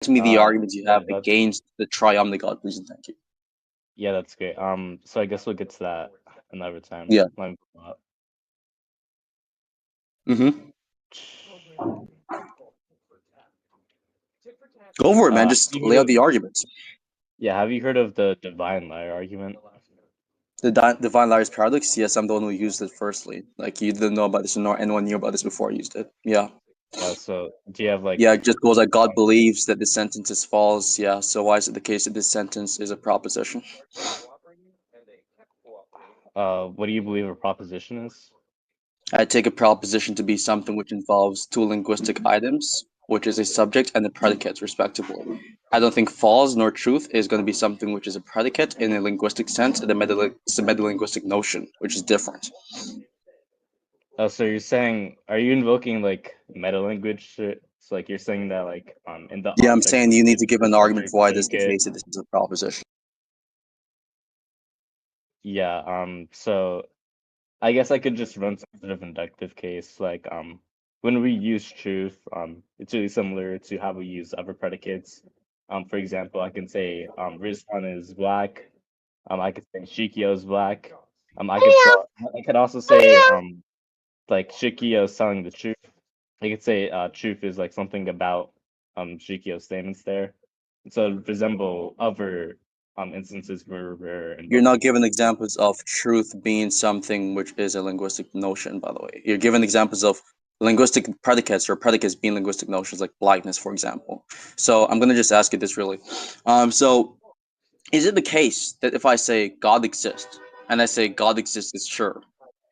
To me, the arguments you Yeah, have against the triomni God, please and thank you. yeah, that's great. So I guess we'll get to that another time. Yeah. Let me pull up. Mm-hmm. Go for it, man. Have Just you lay heard out of, the arguments. yeah, have you heard of the divine liar argument? The divine liar's paradox. Yes, I'm the one who used it firstly. Like you didn't know about this, nor anyone knew about this before I used it. Yeah. Yeah, so do you have like Yeah, it just goes like God believes that this sentence is false. Yeah. So why is it the case that this sentence is a proposition? what do you believe a proposition is? I take a proposition to be something which involves two linguistic items, which is a subject and a predicate, respectively. I don't think false nor truth is going to be something which is a predicate in a linguistic sense, and it's a metalinguistic notion, which is different. Oh, so you're saying, are you invoking like meta language? So like you're saying that like in the Yeah, I'm object saying you need to give an is like argument a for why this is the predicate. case that this is a proposition. Yeah, so I guess I could just run some sort of inductive case. Like when we use truth, it's really similar to how we use other predicates. For example, I can say Rizwan is black. I could say Shikio is black. I could also say like Shikio is telling the truth. I could say truth is like something about Shikio's statements there. So it resemble other instances where we're You're not invoking. giving examples of truth being something which is a linguistic notion, by the way. You're giving examples of linguistic predicates or predicates being linguistic notions, like blackness, for example. So I'm going to just ask you this really. So is it the case that if I say God exists and I say God exists is sure,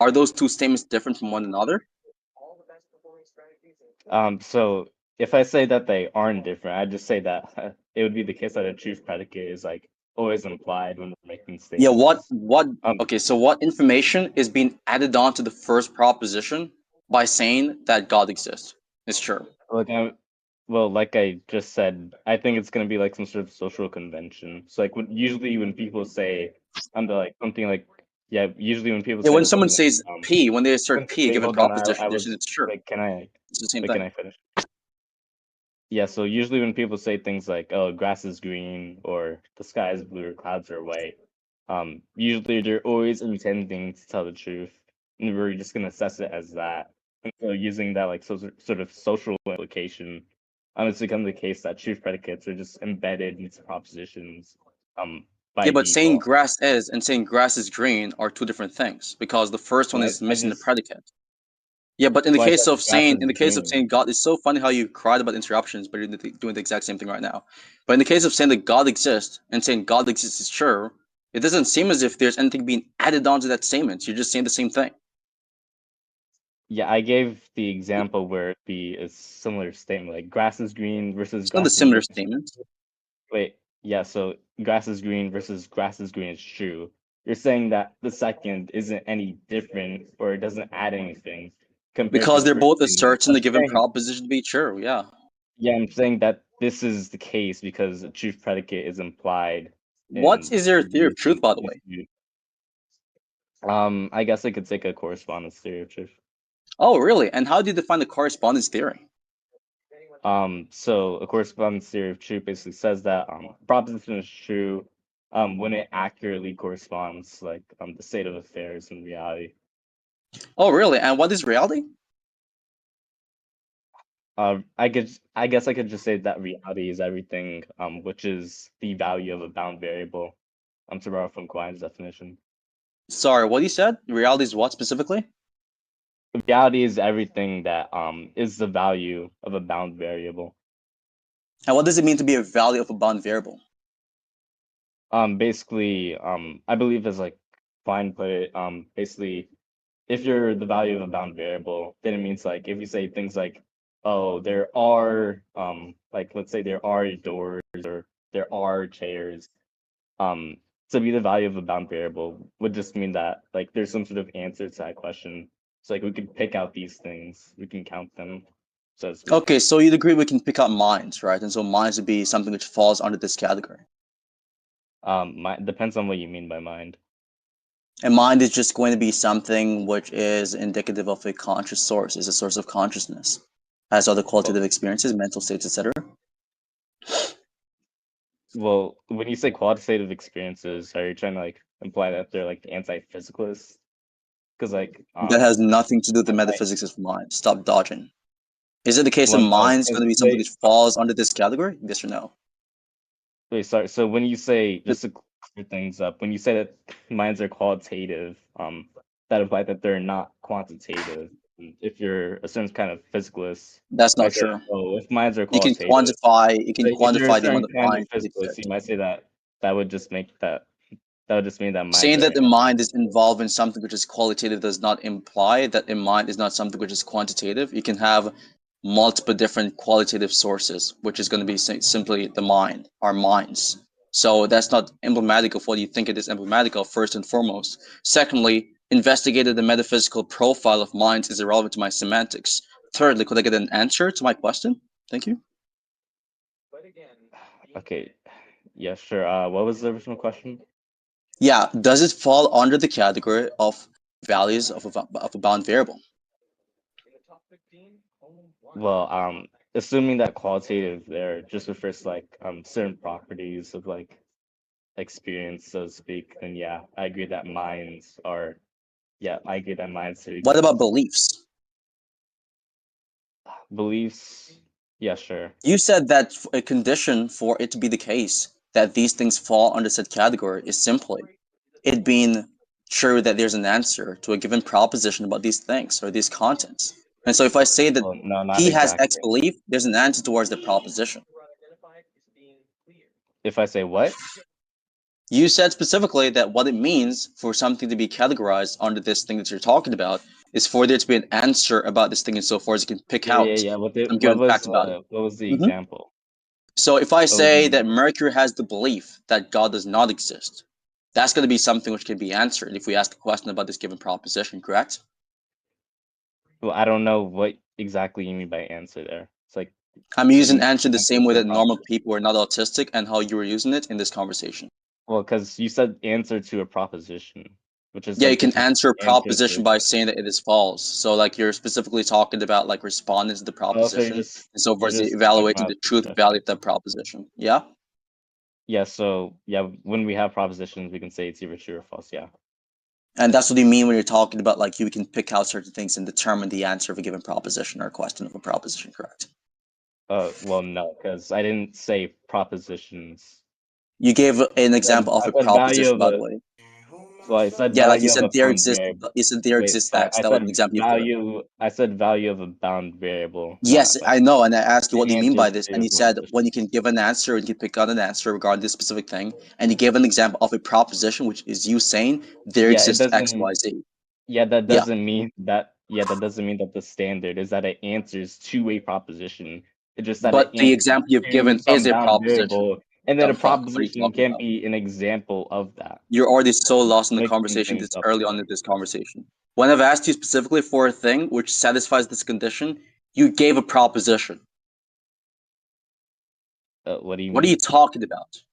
are those two statements different from one another? So if I say that they aren't different, I just say that it would be the case that a truth predicate is like always implied when we're making Yeah, what statements. what Um, okay, so what information is being added on to the first proposition by saying that God exists? It's sure. like I, well, like I just said, I think it's gonna be like some sort of social convention. So like usually when people say, like something like, yeah, usually when people Yeah, say when someone something like, says P, when they assert P, a wait, given hold on, proposition, I they're saying was it's sure. like, can I, It's the same can thing. I finish? Yeah, so usually when people say things like, "Oh, grass is green," or "the sky is blue," or "clouds are white," usually they're always intending to tell the truth, and we're just gonna assess it as that. And so using that like sort of social implication, it's become the case that truth predicates are just embedded into propositions, Yeah, by but saying default. grass is and saying grass is green are two different things because the first one So is I missing the just, predicate. Yeah, but well, I said grass in is the case of saying green. God, it's so funny how you cried about interruptions, but you're doing the exact same thing right now. But in the case of saying that God exists and saying God exists is sure, it doesn't seem as if there's anything being added onto that statement. You're just saying the same thing. Yeah, I gave the example where it'd be a similar statement, like grass is green versus It's not a grass is similar red. statement. Wait, yeah, so grass is green versus grass is green is true. You're saying that the second isn't any different or it doesn't add anything compared to Because the they're first both statement. asserting the given proposition to be true. Yeah. Yeah, I'm saying that this is the case because a truth predicate is implied What in is your theory these of truth, by the these way? two. I guess I could take a correspondence theory of truth. Oh, really? And how do you define the correspondence theory? So a correspondence theory of truth basically says that a proposition is true when it accurately corresponds like the state of affairs in reality. Oh, really? And what is reality? I guess I could just say that reality is everything, which is the value of a bound variable. To borrow from Quine's definition. Sorry, what you said? Reality is what specifically? Reality is everything that is the value of a bound variable. And what does it mean to be a value of a bound variable? Basically, I believe as like Quine put it, basically if you're the value of a bound variable, then it means like if you say things like, oh, there are like let's say there are doors or there are chairs, um to be the value of a bound variable would just mean that like there's some sort of answer to that question. So like we could pick out these things, we can count them, so to speak. Okay, so you'd agree we can pick out minds, right? And so minds would be something which falls under this category. Depends on what you mean by mind. And mind is just going to be something which is indicative of a conscious source, is a source of consciousness, has other Well, qualitative experiences, mental states, etc. Well, when you say qualitative experiences, are you trying to like imply that they're like anti-physicalists? Because like That has nothing to do with the I might metaphysics of mind. Stop dodging. Is it the case that well no, mind is going because to be something which falls under this category? Yes or no? wait, sorry. So when you say, just to clear things up, when you say that minds are qualitative, that implies that they're not quantitative. If you're a certain kind of physicalist, That's you might not say, true. oh, if minds are You can qualitative, quantify. You so can if you're a quantify the amount certain of kind of mind that physicalist, you exists. might say that that would just make that would just mean that minds Saying that are the mind is involved in something which is qualitative does not imply that a mind is not something which is quantitative. You can have multiple different qualitative sources, which is going to be simply the mind, our minds. So that's not emblematic of what you think it is emblematic of, first and foremost. Secondly, investigating the metaphysical profile of minds is irrelevant to my semantics. Thirdly, could I get an answer to my question? Thank you. okay. Yeah, sure. What was the original question? Yeah, does it fall under the category of values of a bound variable? Well, assuming that qualitative there just refers to like certain properties of like experience, so to speak, then yeah, I agree that minds are yeah, I agree that minds do What about exist. beliefs? Beliefs, yeah, sure. You said that a condition for it to be the case that these things fall under said category is simply it being true that there's an answer to a given proposition about these things or these contents. And so if I say that Well, no, not he has X exactly. belief, there's an answer towards the proposition. If I say what? You said specifically that what it means for something to be categorized under this thing that you're talking about is for there to be an answer about this thing and so forth. You can pick Yeah, yeah, out yeah. some given fact about it. What was the Mhm. example? So if I What was the say that example? Mercury has the belief that God does not exist, that's going to be something which can be answered if we ask a question about this given proposition, correct? Well, I don't know what exactly you mean by answer there. It's like, I'm what do you using mean answer the answer same way to a that normal proposition? people who are not autistic and how you were using it in this conversation. Well, because you said answer to a proposition, which is Yeah, you like can different answer a from answer to proposition a by question. saying that it is false. So like you're specifically talking about like responding to the Oh, so proposition and so you're forth, just talking evaluating about the the truth value definition. of that proposition. Yeah? Yeah, so yeah, when we have propositions, we can say it's either true or false. Yeah. And that's what you mean when you're talking about like you can pick out certain things and determine the answer of a given proposition or a question of a proposition, correct? Well, no, because I didn't say propositions. You gave an example of I a said value proposition, of by the a. way. Well, I said Yeah, like you value of said, a there bound exists. variable. You said there Wait, exists sorry. X. That was an example you've given. I said value of a bound variable, Yes, not like I know, and I asked you what the do you mean answer by this, to and a you said when proposition. you can give an answer and you can pick out an answer regarding this specific thing, and you gave an example of a proposition, which is you saying there Yeah, it exists X, doesn't. Y, Z. Yeah, that Yeah, doesn't mean that. Yeah, that doesn't mean that the standard is that it answers to a proposition. It's just that it but the answers example you've to given is some a bound proposition. variable, and then The a fuck? What are you proposition talking can about? be an example of that. You're already so lost in the Mixing conversation things this up early on there. in this conversation. When I've asked you specifically for a thing which satisfies this condition, you gave a proposition. What do you What are you mean? talking about?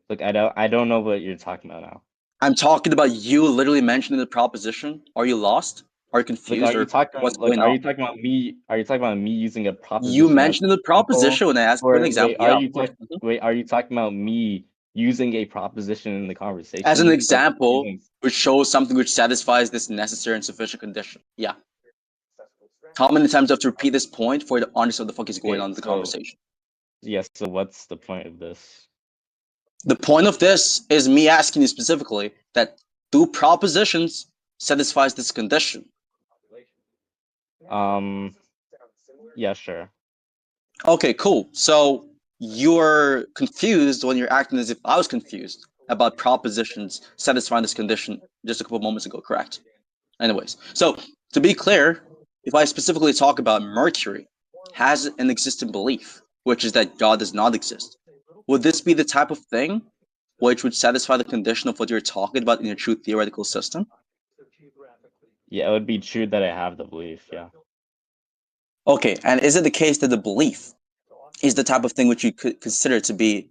Look, I don't know what you're talking about now. I'm talking about you literally mentioning the proposition. Are you lost? Are you Like, confused? Or what's going are on? you talking about me? Are you talking about me using a You proposition as mentioned the an example? proposition when I asked for an Or example. Yeah, of course. Mhm. wait, are you talking about me using a proposition in the As an conversation? Like example, using which shows something which satisfies this necessary and sufficient condition. Yeah. How many times do I have to repeat this point for you to understand what the fuck is going okay, on in the so conversation? yes, so what's the point of this? The point of this is me asking you specifically that do propositions satisfies this condition? Um, yeah, sure. Okay, cool. So you're confused when you're acting as if I was confused about propositions satisfying this condition just a couple moments ago, correct? Anyways, so to be clear, if I specifically talk about Mercury has an existing belief, which is that God does not exist, would this be the type of thing which would satisfy the condition of what you're talking about in your true theoretical system? Yeah, it would be true that I have the belief. Yeah. Okay, and is it the case that the belief is the type of thing which you could consider to be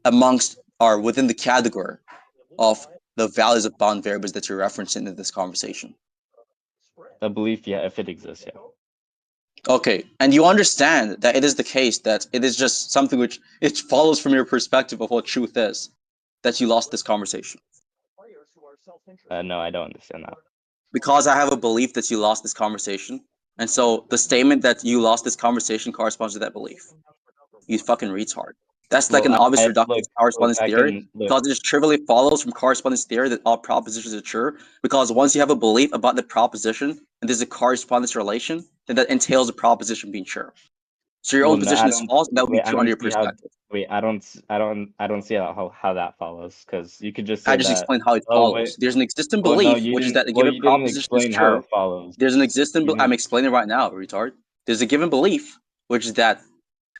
amongst or within the category of the values of bound variables that you're referencing in this conversation? The belief, yeah, if it exists, yeah. Okay, and you understand that it is the case that it is just something which it follows from your perspective of what truth is that you lost this conversation. No, I don't understand that. Because I have a belief that you lost this conversation, and so the statement that you lost this conversation corresponds to that belief. You fucking retard. That's like Well, an obvious I reductive correspondence I theory can look. because it just trivially follows from correspondence theory that all propositions are true. Because once you have a belief about the proposition and there's a correspondence relation, then that entails the proposition being true. So your Well, own no, position I is don't. false, and that would be Wait, I true under don't your see how. perspective. Wait, I don't see how that follows. Because you could just I say just that. explained how it Oh wait. follows. There's an existing Well, no, belief, you which is didn't. that a Well, given you didn't proposition is explain how true. it follows. There's an existing. You I'm didn't. explaining right now, retard. There's a given belief, which is that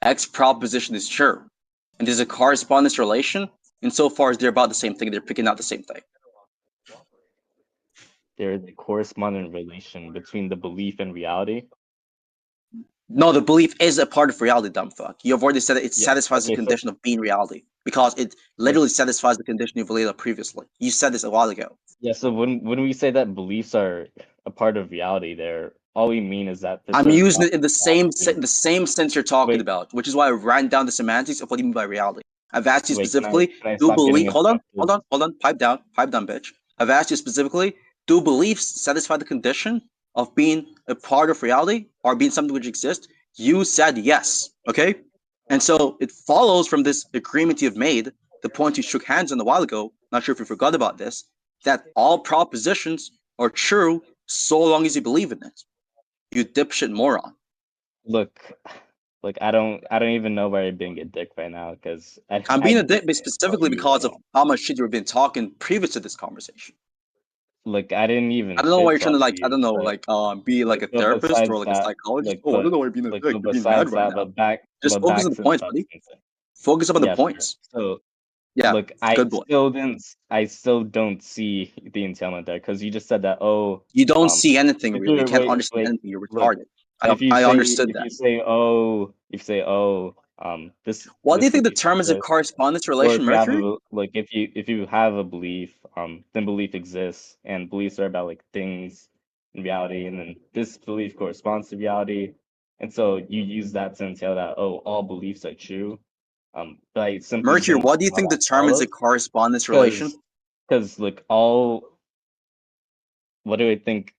X proposition is true, and there's a correspondence relation. Insofar as they're about the same thing, they're picking out the same thing. There is a correspondent relation between the belief and reality. No, the belief is a part of reality, dumb fuck. You've already said that it Yeah. satisfies the Okay. So condition of being reality because it like literally satisfies the condition you've laid out previously. You said this a while ago. yeah. So when we say that beliefs are a part of reality, there all we mean is that for I'm certain using it in properties. the same sense you're talking Wait, about, which is why I ran down the semantics of what you mean by reality. I've asked you wait. specifically, Can I do stop getting belief? interrupted? Hold on, pipe down, bitch. I've asked you specifically, do beliefs satisfy the condition of being a part of reality or being something which exists? You said yes, okay? And so it follows from this agreement you've made, the point you shook hands on a while ago. Not sure if you forgot about this, that all propositions are true so long as you believe in it. You dipshit moron. Look, look. I don't even know why you're being a dick right now because I'm I being a didn't dick call specifically you because at of all. how much shit you've been talking previous to this conversation. Look, I didn't I even don't know why shit you're trying talk to like, I you, don't know, but like be like look, a but therapist or besides like a that, psychologist. look, Oh, I don't know why you're being a dick. You're being mad besides right that, now. but Just focus back on the to the points, buddy. substance. Focus up on the Yeah, sure. points. So Yeah, look, good boy. I still don't see the entailment there because you just said that. Oh, You don't um, see anything if really. You you're can't understand anything. You're look, retarded. I understood that. if you say oh, What do you this think belief determines a exists, correspondence or relation, if you have Mercury? if you have a belief, then belief exists, and beliefs are about like things in reality, and then this belief corresponds to reality, and so you use that to entail that oh, all beliefs are true. But I simply Mercury, don't what do see you how think that determines a follows correspondence relation? because like all what do I think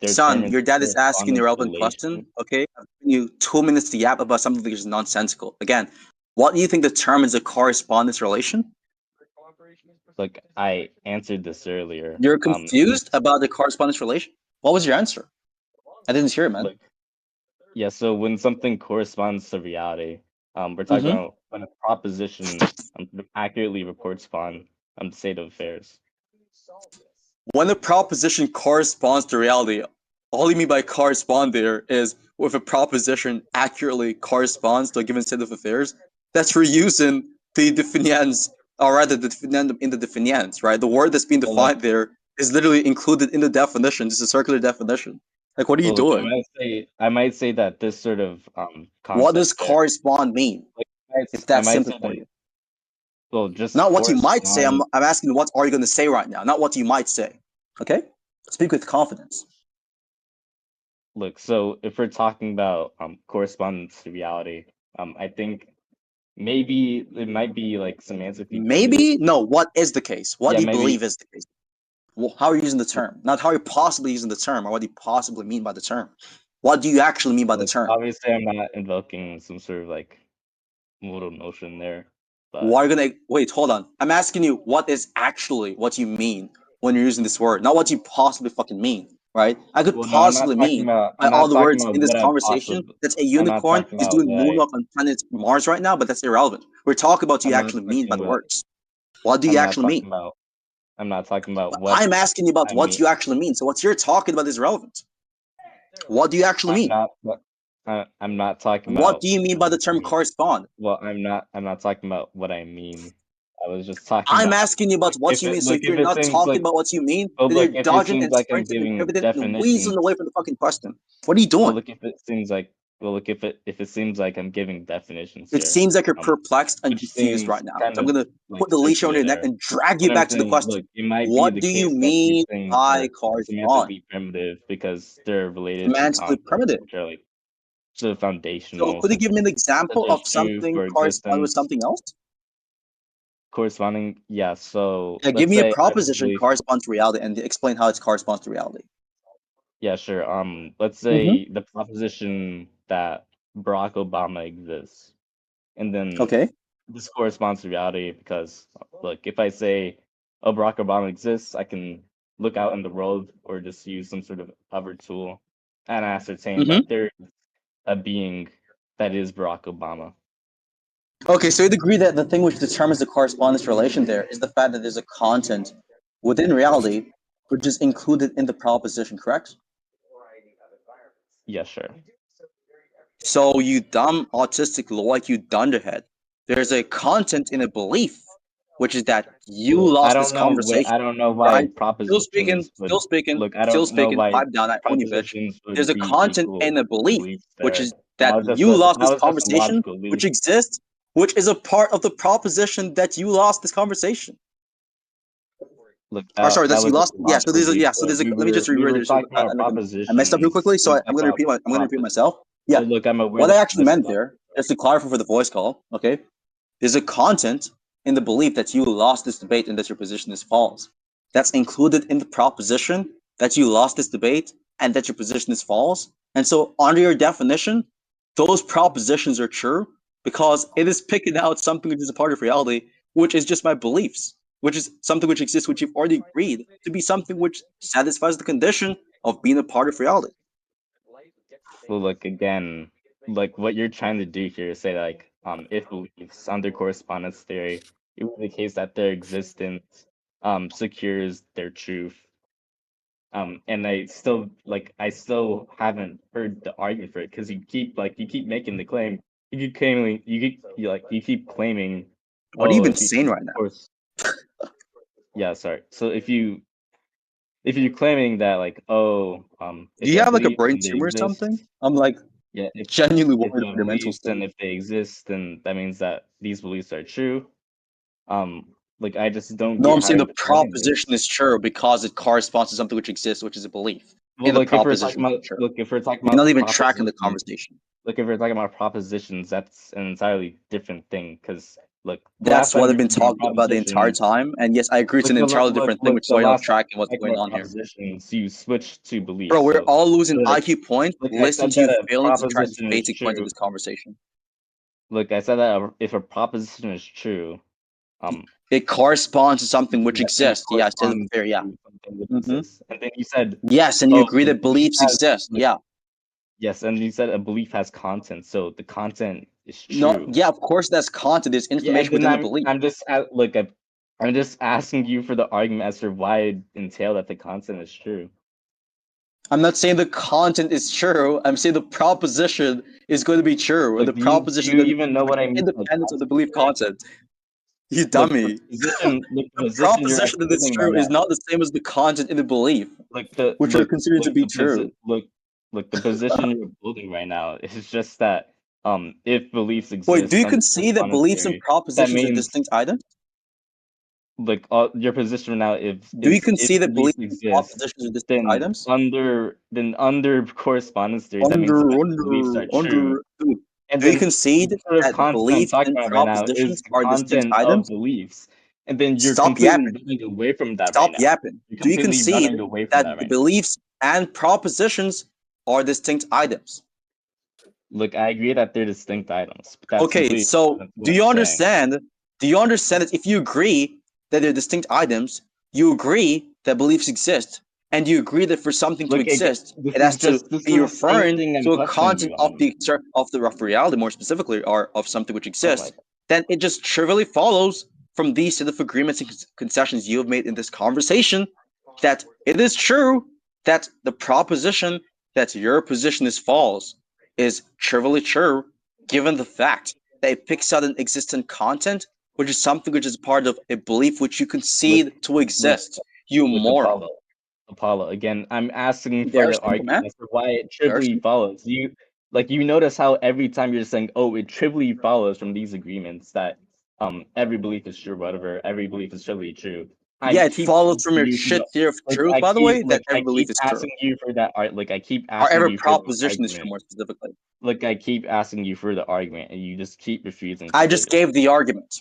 Son, determines your dad is asking the correspondence relevant question. relation? Okay, I've given you 2 minutes to yap about something that is nonsensical. Again, what do you think determines a correspondence relation? Like I answered this earlier. You're And confused about the correspondence relation. What was your answer? I didn't hear it, man. like yeah, so when something corresponds to reality, we're talking Mm-hmm. about when a proposition accurately reports upon the state of affairs. When a proposition corresponds to reality, all you mean by correspond there is if a proposition accurately corresponds to a given state of affairs, that's for using the definitions, or rather the definition in the definitions, right? The word that's being Well, look, defined there is literally included in the definition. It's a circular definition. Like, what are you well, look, doing? I might say that this sort of What does concept there, correspond mean? like If I that's might simple say for that you. well, just Not what you might say. correspond. I'm asking what are you going to say right now, not what you might say. Okay? Speak with confidence. Look, so if we're talking about correspondence to reality, I think maybe it might be like semantically primitive. Maybe? No, what is the case? What Yeah, do you maybe. believe is the case? Well, how are you using the term? Not how are you possibly using the term, or what do you possibly mean by the term? What do you actually mean by the Like term? obviously, I'm not invoking some sort of like modal notion there, but Why are you gonna wait? Hold on. I'm asking you what is actually what you mean when you're using this word, not what you possibly fucking mean, right? I could well, no, I'm not possibly talking mean about. by I'm all not the talking words about in this what I conversation possibly. that a I'm not unicorn talking is about doing what I. moonwalk on planet Mars right now, but that's irrelevant. We're talking about what you I'm not actually mean by talking the about. words. What do you I'm not actually talking mean? about. I'm not talking about But what I'm asking you about I what mean. you actually mean. So what you're talking about is irrelevant. What do you actually I'm mean? not. I'm not talking What about do you mean what by I the term mean. correspond? Well, I'm not talking about what I mean. I was just talking I'm about asking you about what if you it mean. So look if if you're it not seems talking like about what you mean, oh then you're look if it dodging seems and like I'm sprinting and giving pivoting and weaseling definitions. away from the fucking question. What are you Well, doing? look if it seems like well look if it seems like I'm giving definitions It here, seems like you're um, perplexed and which confused right seems now. kind So I'm of gonna like put the leash around circular your neck there. and drag you What I'm back to the saying, question. look, it might be What the do you case that these mean things by are correspond? semantically primitive because they're related to Semantically concepts primitive. which are like the So foundational, could you give me an such example as of truth something or corresponding with existence, something else? corresponding. Yeah. So Yeah, give let's me a say I have a proposition belief. corresponds to reality and explain how it corresponds to reality. Yeah, sure. Let's Mm-hmm. say the proposition that Barack Obama exists, and then Okay. this corresponds to reality because, look, if I say, "Oh, Barack Obama exists," I can look out in the world or just use some sort of other tool and ascertain Mm-hmm. that there is a being that is Barack Obama. Okay, so you'd agree that the thing which determines the correspondence relation there is the fact that there's a content within reality which is included in the proposition, correct? Yeah, sure. So you dumb autistic low IQ dunderhead. There's a content in a belief, which is that you Well, lost this I conversation, don't know why right? Still speaking, propositions would still speaking, look. I still don't know speaking, why pipe down, I own you, bitch. propositions There's would a be content equal in a to belief, beliefs which there. is that you lost That this was just a conversation, logical which leap. exists, which is a part of the proposition that you lost this conversation. Look, Or sorry, that that's you was just lost. a Yeah, so logical there's a leap. yeah, so there's a. Let me just We reword were this. talking about I messed up real propositions. quickly, so Look, I'm gonna repeat. I'm gonna repeat myself. Yeah, look, I'm aware what I that actually this meant there, just to clarify for the voice call, okay, there's a content in the belief that you lost this debate and that your position is false. That's included in the proposition that you lost this debate and that your position is false. And so, under your definition, those propositions are true because it is picking out something which is a part of reality, which is just my beliefs, which is something which exists, which you've already agreed to be something which satisfies the condition of being a part of reality. well, look again, like what you're trying to do here is say like, if beliefs under correspondence theory, it would be the case that their existence secures their truth. And I still haven't heard the argument for it because you keep making the claim, you keep claiming, What are you oh, even if you saying right of now? course, yeah, sorry. So if you're claiming that like, oh, Do if you I have like a believe brain and they tumor or something? exist, I'm like yeah, genuinely if worried you about have your mental beliefs and state. if they exist, then that means that these beliefs are true. Like I just don't No, get I'm how saying you're the defending proposition this. is true because it corresponds to something which exists, which is a belief. Well, In the like if we're talking proposition for about sure. look, if we're talking You're not about even tracking the propositions, conversation. look, if we're talking about propositions, that's an entirely different thing. Because look, the last That's time what we I've were been talking about talking about the entire propositions, time. And yes, I agree it's look, an entirely different thing, which is the why you're not last time tracking what's we were talking going about on here. propositions, you switched to Bro, beliefs. we're So, all losing like, IQ points I listening said to you that a failing to track this proposition is basic point of true. this conversation. Look, I said that if a proposition is true, um, It corresponds to something which yeah, then it exists. Yeah, I said it corresponds fair, yeah. to something that Hmm. exists. And then you said, Yes, and you oh, agree a that belief beliefs has exist. like Yeah. yes, and you said a belief has content, so the content is No, true. yeah, of course that's content. There's Yeah, and information then within the belief. I'm just asking you for the argument as to why it entail that the content is true. I'm not saying the content is true. I'm saying the proposition is going to be true, and Look, the do proposition is you going to even know what I be mean by independent of the content belief there? content. You dummy. The The position you're proposition that it's upholding right true is now. not the same as the content in the belief, Like which are considered to be true. the position you're upholding right now is just that if beliefs Wait, do exist you under concede that correspondence beliefs and theory, that propositions are means distinct items? your position now Do you if concede that beliefs beliefs and exist, propositions are distinct items? then under correspondence theory, that means Under, that beliefs under, are true. under. Dude, And do you then concede the sort of that content I'm beliefs talking and about right now is propositions the are distinct content of items? beliefs. And then you're Stop completely yapping. running away from that right Stop now. yapping. You're Do you completely concede running away from that that the right now. beliefs and propositions are distinct items? Look, I agree that they're distinct items, but that's Okay, completely so different to what I'm saying. do you understand that if you agree that they're distinct items, you agree that beliefs exist, and you agree that for something to Look, exist, it has to this is be the same referring thing I'm to a questioning content you of on. of reality, more specifically, or of something which Oh my exists. God. Then it just trivially follows from these set of agreements and concessions you have made in this conversation that it is true that the proposition that your position is false is trivially true, given the fact that it picks out an existent content, which is something which is part of a belief which you Look, concede to look, exist. You look, moron. Apollo. Again, I'm asking for Very the simple, argument man. as to why it Very trivially simple. follows. You notice how every time you're saying, "Oh, it trivially follows from these agreements that every belief is true, whatever, every belief is trivially true." I Yeah, it keep follows from your asking you for shit the theory of like truth, I by the keep way, like that every I belief keep is true. asking you for that art like I keep Or asking every you for the proposition is true, argument. more specifically. Like I keep asking you for the argument and you just keep refusing to I give just it. gave the argument.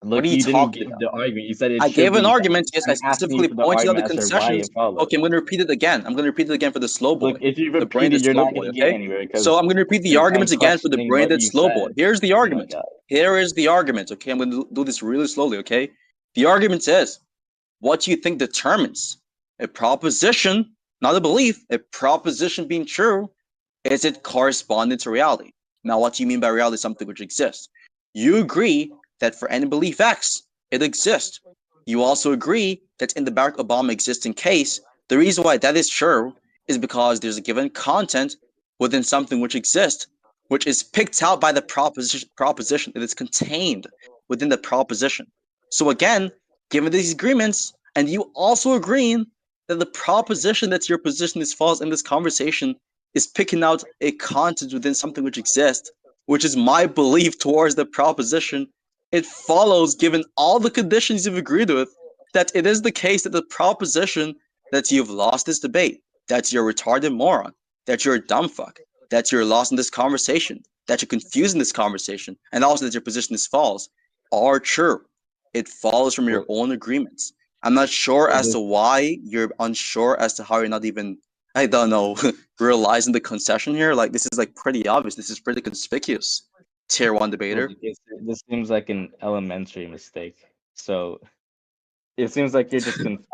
What are Look, you you didn't talking give about? the argument. You said it I should gave an be argument. done. Yes, I I'm asking you specifically for the pointed out the argument as to why concessions. it follows. Okay, I'm going to repeat it again. I'm going to repeat it again for the slow Look, boy, if you the repeat it, brainless you're slow not boy. gonna get Okay, anywhere so I'm going to repeat the I'm arguments again for the questioning what brainless you slow boy. said. Here's the Oh my argument. god. Here is the argument. Okay, I'm going to do this really slowly. Okay, the argument is, what do you think determines a proposition, not a belief, a proposition being true? Is it corresponding to reality? Now, what do you mean by reality? Something which exists. You agree that for any belief X, it exists. You also agree that in the Barack Obama existing case, the reason why that is true is because there's a given content within something which exists, which is picked out by the proposition. It is contained within the proposition. So again, given these agreements, and you also agreeing that the proposition that your position is false in this conversation is picking out a content within something which exists, which is my belief towards the proposition, it follows, given all the conditions you've agreed with, that it is the case that the proposition that you've lost this debate, that you're a retarded moron, that you're a dumb fuck, that you're lost in this conversation, that you're confused in this conversation, and also that your position is false, are true. It follows from your Well, own agreements. I'm not sure well as this to why you're unsure as to how you're not even, I don't know, realizing the concession here. Like, this is like pretty obvious. This is pretty conspicuous. Tier one well, debater. this seems like an elementary mistake. So it seems like you're just confused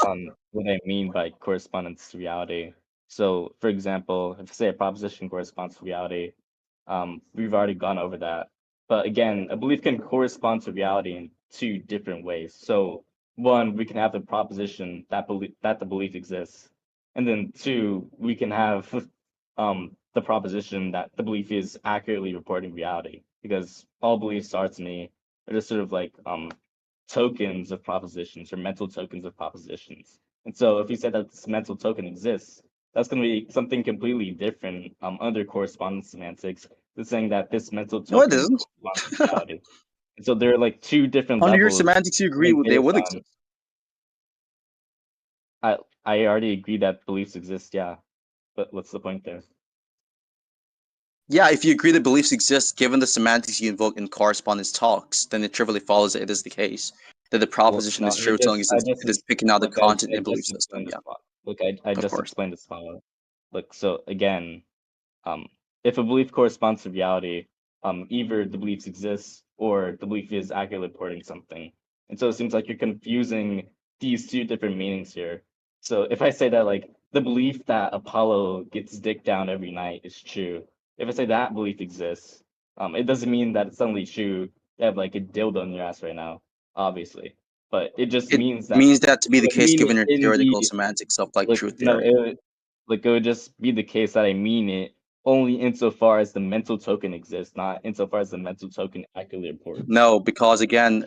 on what I mean by correspondence to reality. So, for example, if say a proposition corresponds to reality, we've already gone over that. But again, a belief can correspond to reality in two different ways. So, one, we can have the proposition that the belief exists, and then two, we can have the proposition that the belief is accurately reporting reality. Because all beliefs are to me are just sort of like tokens of propositions or mental tokens of propositions. And so if you said that this mental token exists, that's going to be something completely different under correspondence semantics than saying that this mental No, it token isn't. corresponds to reality. And so there are like two different Under your levels, semantics, you agree like with they based would on exist. I I already agree that beliefs exist, yeah. But what's the point there? Yeah, if you agree that beliefs exist, given the semantics you invoke in correspondence talks, then it trivially follows that it is the case that the Well, proposition no, is true, telling us I that just it is picking out the look, content I in belief just system. explained this. Yeah, Look, I of just course. explained this follow. Look, so again, Um, if a belief corresponds to reality, either the beliefs exist or the belief is accurately reporting something. And so it seems like you're confusing these two different meanings here. So if I say that like the belief that Apollo gets dick down every night is true, if I say that belief exists, it doesn't mean that it's suddenly true to have like a dildo in your ass right now, obviously. But it just It means that means that to be the I case, mean it given your in theoretical the semantics of like like truth no, theory. it would just be the case that I mean it only insofar as the mental token exists, not insofar as the mental token accurately reports. No, because again,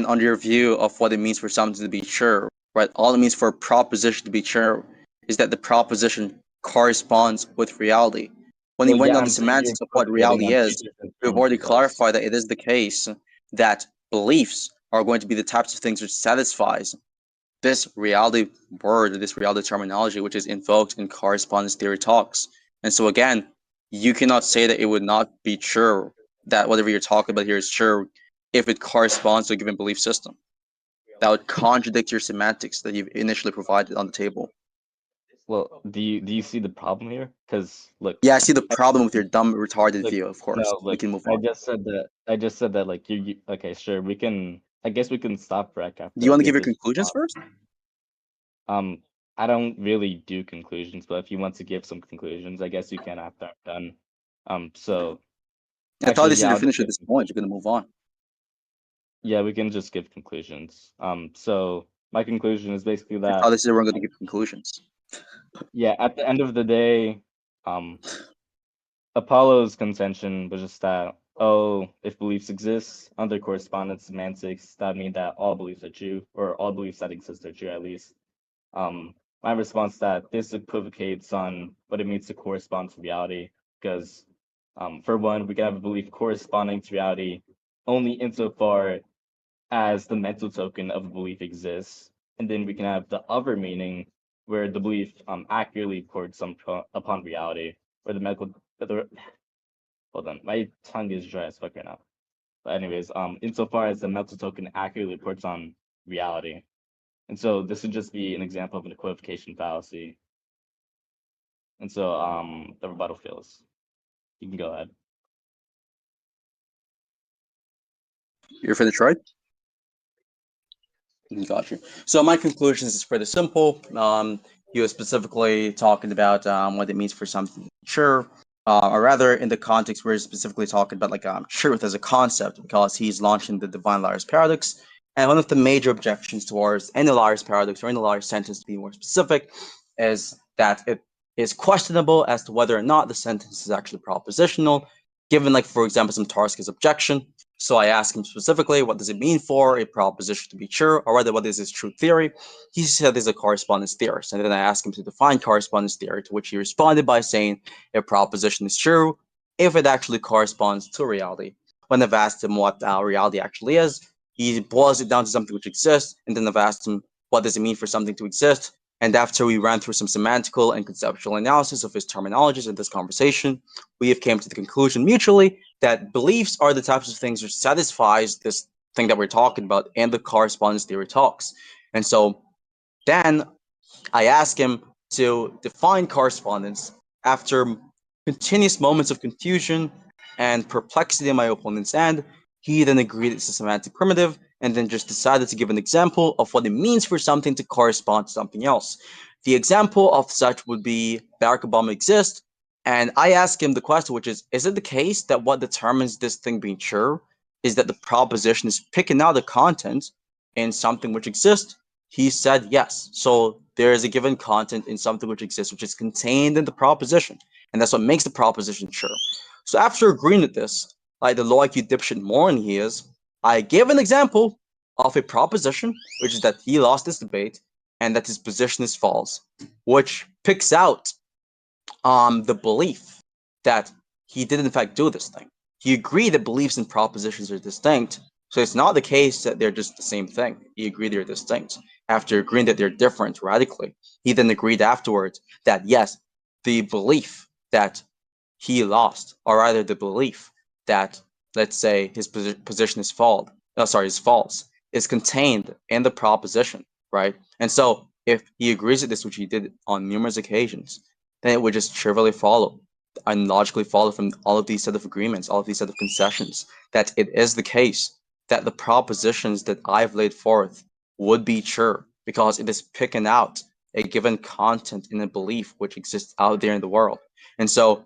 under your view of what it means for something to be true, right? All it means for a proposition to be true is that the proposition corresponds with reality. When you Well, went yeah, down the I'm saying you're semantics of what both getting reality on two is, different we've forms already of this. clarified that it is the case that beliefs are going to be the types of things which satisfies this reality word, this reality terminology, which is invoked in correspondence theory talks. And so again, you cannot say that it would not be true, that whatever you're talking about here is true if it corresponds to a given belief system. That would contradict your semantics that you've initially provided on the table. Well, do you see the problem here? Because look, Yeah, I see the I problem with mean, your dumb, retarded look, view, of course. no, We look, can move on. I just said that like okay, sure, we can. I guess we can stop Rec Do after you I want to give give your this conclusions response. first? Um, I don't really do conclusions, but if you want to give some conclusions, I guess you can after I'm done. So I thought actually, this is yeah, your I'll just finish at give this point. You're going conclusions. to move on. Yeah, we can just give conclusions. So my conclusion is basically I thought that, this is where we're going to give conclusions. yeah, at the end of the day, um, Apollo's contention was just that, oh, if beliefs exist under correspondence semantics, that mean that all beliefs are true, or all beliefs that exist are true at least. My response to that this equivocates on what it means to correspond to reality, because for one, we can have a belief corresponding to reality only insofar as the mental token of a belief exists. And then we can have the other meaning where the belief accurately reports upon reality, or the medical. Hold on, my tongue is dry as fuck right now. But anyways, insofar as the mental token accurately reports on reality. And so this would just be an example of an equivocation fallacy. And so the rebuttal fails. You can go ahead. You're finished, right? Got you. So my conclusions is pretty simple. He was specifically talking about what it means for something sure, or rather, in the context, we're specifically talking about like truth as a concept because he's launching the divine liar's paradox. And one of the major objections towards any liar's paradox or any liar's sentence, to be more specific, is that it is questionable as to whether or not the sentence is actually propositional, given, like, for example, some Tarski's objection. So I asked him specifically, what does it mean for a proposition to be true, or rather, what is its true theory? He said there's a correspondence theorist, and then I asked him to define correspondence theory, to which he responded by saying a proposition is true if it actually corresponds to reality. When I've asked him what reality actually is, he boils it down to something which exists, and then I've asked him what does it mean for something to exist, and after we ran through some semantical and conceptual analysis of his terminologies in this conversation, we have came to the conclusion mutually that beliefs are the types of things which satisfies this thing that we're talking about and the correspondence theory talks. And so then I ask him to define correspondence after continuous moments of confusion and perplexity on my opponent's end. He then agreed it's a semantic primitive and then just decided to give an example of what it means for something to correspond to something else. The example of such would be Barack Obama exists, and I ask him the question, which is it the case that what determines this thing being true is that the proposition is picking out the content in something which exists? He said yes. So there is a given content in something which exists, which is contained in the proposition. And that's what makes the proposition true. So after agreeing with this, like the low IQ dipshit moron he is, I gave an example of a proposition, which is that he lost this debate and that his position is false, which picks out the belief that he did in fact do this thing. He agreed that beliefs and propositions are distinct, so it's not the case that they're just the same thing. He agreed they're distinct. After agreeing that they're different radically, he then agreed afterwards that yes, the belief that he lost, or rather the belief that, let's say, his position is false, is false, is contained in the proposition, right? And so if he agrees with this, which he did on numerous occasions, then it would just trivially follow and logically follow from all of these set of agreements, all of these set of concessions, that it is the case that the propositions that I've laid forth would be true because it is picking out a given content in a belief which exists out there in the world. And so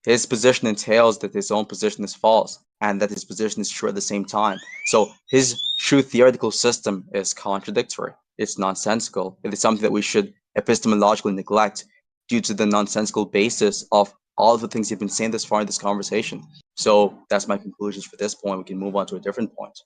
his position entails that his own position is false and that his position is true at the same time. So his true theoretical system is contradictory. It's nonsensical. It is something that we should epistemologically neglect due to the nonsensical basis of all of the things you've been saying this far in this conversation. So that's my conclusions for this point. We can move on to a different point.